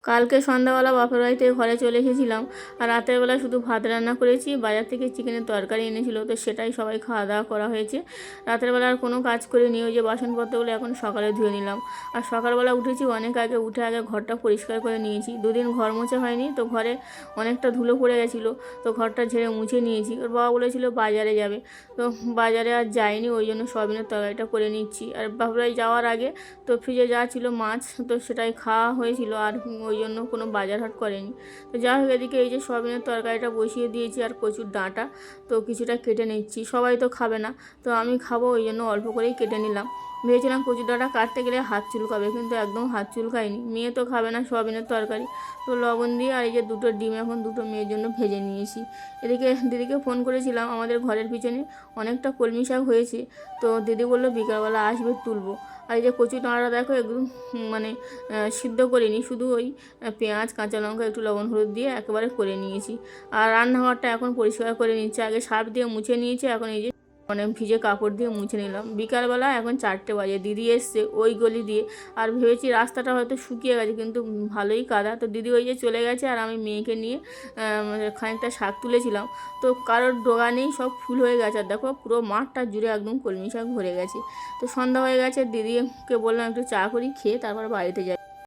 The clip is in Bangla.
কালকে সন্ধ্যাবেলা বাপের বাড়ি থেকে ঘরে চলে এসেছিলাম, আর রাতের বেলা শুধু ভাত রান্না করেছি। বাজার থেকে চিকেনের তরকারি এনেছিল, তো সেটাই সবাই খাওয়া দাওয়া করা হয়েছে। রাতের বেলা আর কোনো কাজ করিনি, ওই যে বাসনপত্রগুলো এখন সকালে ধুয়ে নিলাম। আর সকালবেলা উঠেছি অনেক আগে, উঠে আগে ঘরটা পরিষ্কার করে নিয়েছি। দুদিন ঘর মোছা হয়নি, তো ঘরে অনেকটা ধুলো পড়ে গেছিলো, তো ঘরটা ঝেড়ে মুছে নিয়েছি। ওর বাবা বলেছিল বাজারে যাবে, তো বাজারে আর যায়নি, ওই জন্য সয়াবিনের তরকারিটা করে নিচ্ছি। আর বাপের বাড়ি যাওয়ার আগে তো ফ্রিজে যা ছিল মাছ, তো সেটাই খাওয়া হয়েছিল, আর ওই জন্য কোনো বাজার হাট করেনি। তো যাই হোক, এদিকে এই যে সয়াবিনের তরকারিটা বসিয়ে দিয়েছি, আর কচুর ডাঁটা তো কিছুটা কেটে নিচ্ছি। সবাই তো খাবে না, তো আমি খাবো, ওই জন্য অল্প করেই কেটে নিলাম। ভেবেছিলাম কচুর ডাঁটা কাটতে গেলে হাত চুলকাবে, কিন্তু একদম হাত চুলকায়নি। মেয়ে তো খাবে না সয়াবিনের তরকারি, তো লবণ দিয়ে আর এই যে দুটো ডিম এখন দুটো মেয়ের জন্য ভেজে নিয়েছি। এদিকে দিদিকে ফোন করেছিলাম, আমাদের ঘরের পিছনে অনেকটা কলমি শাক হয়েছে, তো দিদি বললো বিকালবেলা আসবে তুলবো। আর এই যে কচু ডাঁটাটা দেখো একদম মানে সিদ্ধ করিনি, শুধু ওই পেঁয়াজ কাঁচা লঙ্কা একটু লবণ হলুদ দিয়ে একেবারে করে নিয়েছি। আর রান্নাঘরটা এখন পরিষ্কার করে নিচ্ছে, আগে সার্ফ দিয়ে মুছে নিয়েছি, এখন এই যে মানে ভিজে কাপড় দিয়ে মুছে নিলাম। বিকালবেলা এখন 4টে বাজে, দিদি এসছে ওই গলি দিয়ে। আর ভেবেছি রাস্তাটা হয়তো শুকিয়ে গেছে, কিন্তু ভালোই কাদা, তো দিদি ওই যে চলে গেছে। আর আমি মেয়েকে নিয়ে খানিকটা শাক তুলেছিলাম, তো কারোর ডোগা নেই, সব ফুল হয়ে গেছে। আর দেখো পুরো মাঠটা জুড়ে একদম কলমি শাক ভরে গেছে। তো সন্ধ্যা হয়ে গেছে, দিদিকে বললাম একটু চা করি, খেয়ে তারপর বাড়িতে যাই।